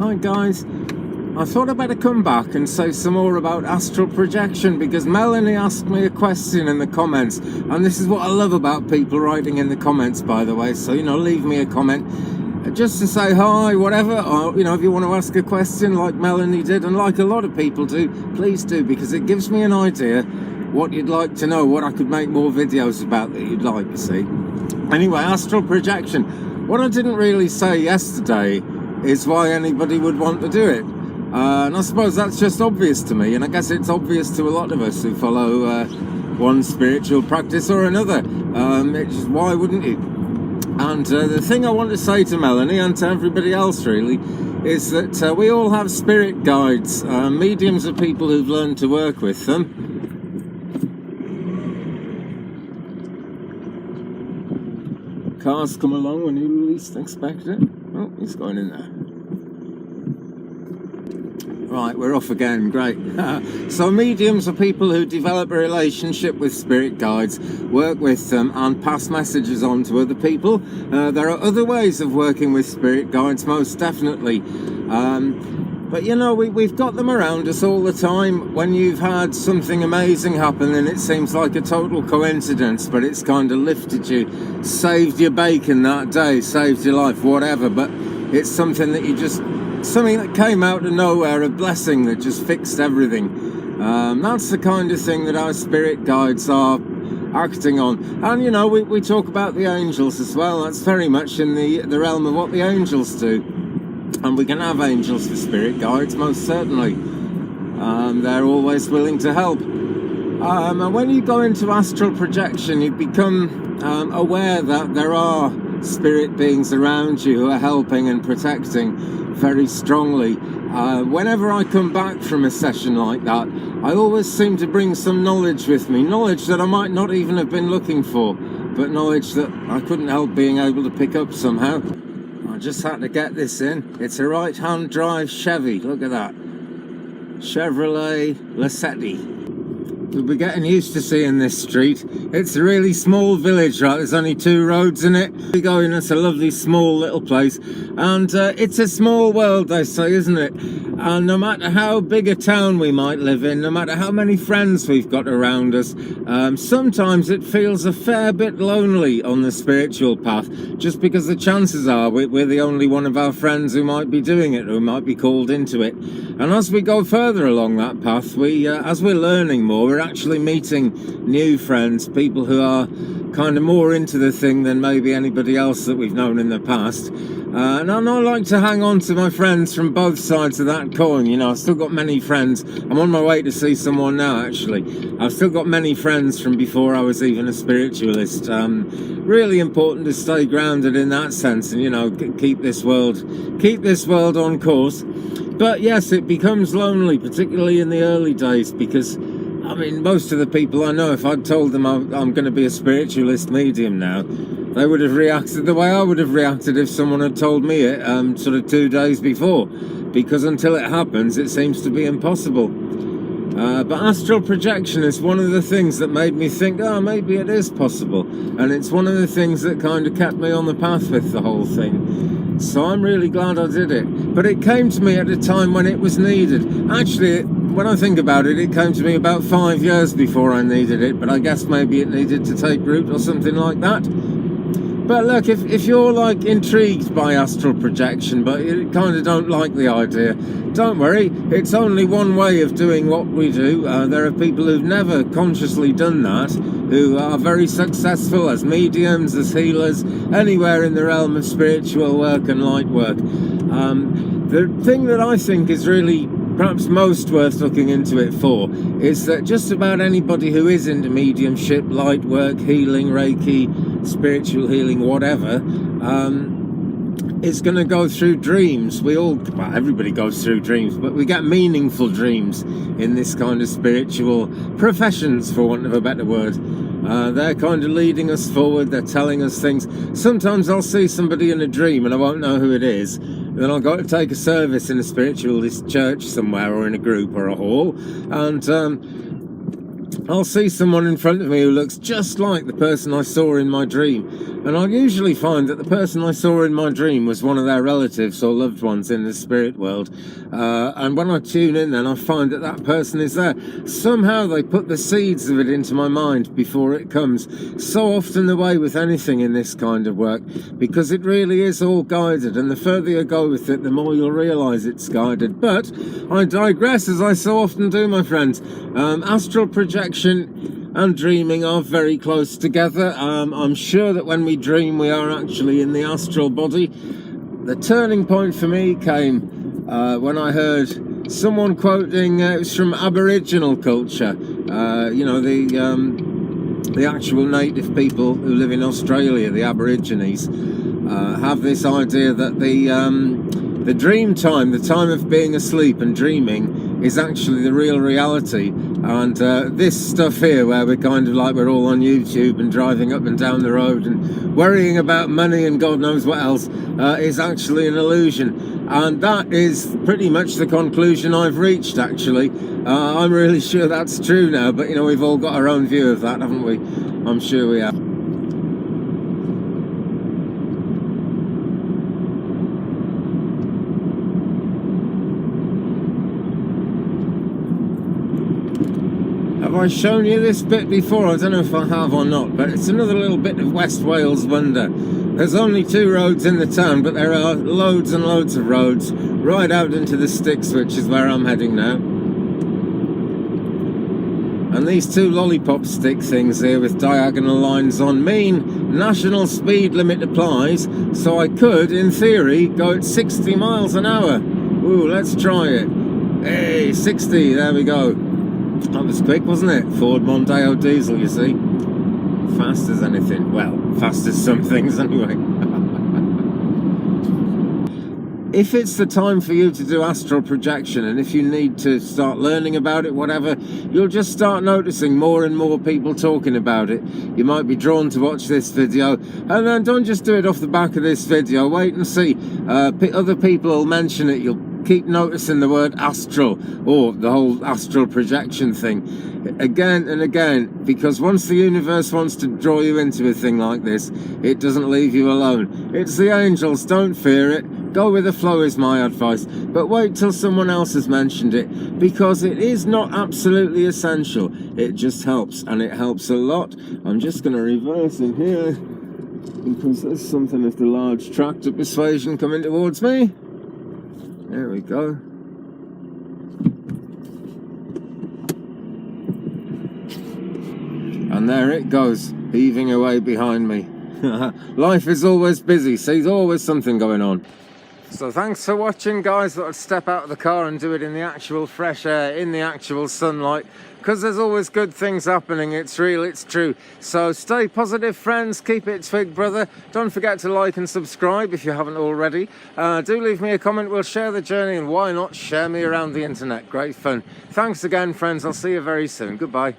Hi guys, I thought I'd better come back and say some more about astral projection because Melanie asked me a question in the comments, and this is what I love about people writing in the comments, by the way. So, leave me a comment just to say hi, whatever, or, if you want to ask a question like Melanie did, and like a lot of people do, please do, because it gives me an idea what you'd like to know, what I could make more videos about that you'd like to see. Anyway, astral projection. What I didn't really say yesterday is why anybody would want to do it. And I suppose that's just obvious to me, and I guess it's obvious to a lot of us who follow one spiritual practice or another. It's just, why wouldn't you? And the thing I want to say to Melanie and to everybody else really is that we all have spirit guides. Mediums are people who've learned to work with them. Cars come along when you least expect it. Oh, he's going in there. Right, we're off again, great. So mediums are people who develop a relationship with spirit guides, work with them and pass messages on to other people. There are other ways of working with spirit guides, most definitely. But we've got them around us all the time. When you've had something amazing happen and it seems like a total coincidence, but it's kind of lifted you, saved your bacon that day, saved your life, whatever, but it's something that something that came out of nowhere, a blessing that just fixed everything. That's the kind of thing that our spirit guides are acting on. And we talk about the angels as well. That's very much in the realm of what the angels do. And we can have angels for spirit guides, most certainly. They're always willing to help. And when you go into astral projection, you become aware that there are spirit beings around you who are helping and protecting very strongly. Whenever I come back from a session like that, I always seem to bring some knowledge with me, knowledge that I might not even have been looking for, but knowledge that I couldn't help being able to pick up somehow. I just had to get this in. It's a right-hand drive Chevy, look at that. Chevrolet Lacetti. We'll be getting used to seeing this street. It's a really small village, right? There's only 2 roads in it. We go in, it's a lovely small little place. And it's a small world, they say, isn't it? And no matter how big a town we might live in, no matter how many friends we've got around us, sometimes it feels a fair bit lonely on the spiritual path, just because the chances are we're the only one of our friends who might be doing it, who might be called into it. And as we go further along that path, as we're learning more, we're actually meeting new friends, people who are kind of more into the thing than maybe anybody else that we've known in the past. And I like to hang on to my friends from both sides of that coin. I've still got many friends. I'm on my way to see someone now, actually. I've still got many friends from before I was even a spiritualist. Really important to stay grounded in that sense and, keep this world on course. But yes, it becomes lonely, particularly in the early days, because most of the people I know, if I'd told them I'm going to be a spiritualist medium now, they would have reacted the way I would have reacted if someone had told me it sort of 2 days before, because until it happens, it seems to be impossible. But astral projection is one of the things that made me think, maybe it is possible. And it's one of the things that kind of kept me on the path with the whole thing. So I'm really glad I did it. But it came to me at a time when it was needed. Actually, when I think about it, it came to me about 5 years before I needed it, but I guess maybe it needed to take root or something like that. But look, if you're intrigued by astral projection, but you kind of don't like the idea, don't worry, it's only one way of doing what we do. There are people who've never consciously done that, who are very successful as mediums, as healers, anywhere in the realm of spiritual work and light work. The thing that I think is really perhaps most worth looking into it for is that just about anybody who is into mediumship, light work, healing, Reiki, spiritual healing, whatever, is going to go through dreams. Everybody goes through dreams, but we get meaningful dreams in this kind of spiritual professions, for want of a better word. They're kind of leading us forward, they're telling us things. Sometimes I'll see somebody in a dream and I won't know who it is. Then I'll go to take a service in a spiritualist church somewhere, or in a group or a hall, and I'll see someone in front of me who looks just like the person I saw in my dream, and I'll usually find that the person I saw in my dream was one of their relatives or loved ones in the spirit world, and when I tune in then I find that that person is there. Somehow they put the seeds of it into my mind before it comes. So often the way with anything in this kind of work, because it really is all guided, and the further you go with it, the more you'll realise it's guided. But I digress, as I so often do, my friends. Astral projection and dreaming are very close together. I'm sure that when we dream we are actually in the astral body. The turning point for me came when I heard someone quoting, it was from Aboriginal culture, you know, the actual native people who live in Australia, the Aborigines, have this idea that the dream time, the time of being asleep and dreaming, is actually the real reality. And this stuff here, where we're kind of like we're all on YouTube and driving up and down the road and worrying about money and God knows what else, is actually an illusion. And that is pretty much the conclusion I've reached, actually. I'm really sure that's true now, but you know, we've all got our own view of that, haven't we? I'm sure we have. Have I shown you this bit before? I don't know if I have or not, but it's another little bit of West Wales wonder. There's only 2 roads in the town, but there are loads and loads of roads right out into the sticks, which is where I'm heading now. And these 2 lollipop stick things here with diagonal lines on mean national speed limit applies, so I could, in theory, go at 60 miles an hour. Ooh, let's try it. Hey, 60, there we go. That was quick, wasn't it? Ford Mondeo diesel, you see. Fast as anything. Well, fast as some things anyway. If it's the time for you to do astral projection, and if you need to start learning about it, whatever, you'll just start noticing more and more people talking about it. You might be drawn to watch this video, and then don't just do it off the back of this video. Wait and see. Other people will mention it. You'll keep noticing the word astral, or the whole astral projection thing, again and again, because once the universe wants to draw you into a thing like this, it doesn't leave you alone. It's the angels, don't fear it. Go with the flow is my advice, but wait till someone else has mentioned it, because it is not absolutely essential. It just helps, and it helps a lot. I'm just going to reverse in here, because there's something of the large tractor persuasion coming towards me. There we go. And there it goes, heaving away behind me. Life is always busy, see, there's always something going on. So thanks for watching, guys. Thought I'd step out of the car and do it in the actual fresh air, in the actual sunlight, because there's always good things happening. It's real, it's true. So stay positive, friends. Keep it twig, brother. Don't forget to like and subscribe if you haven't already. Do leave me a comment. We'll share the journey, and why not share me around the internet. Great fun. Thanks again, friends. I'll see you very soon. Goodbye.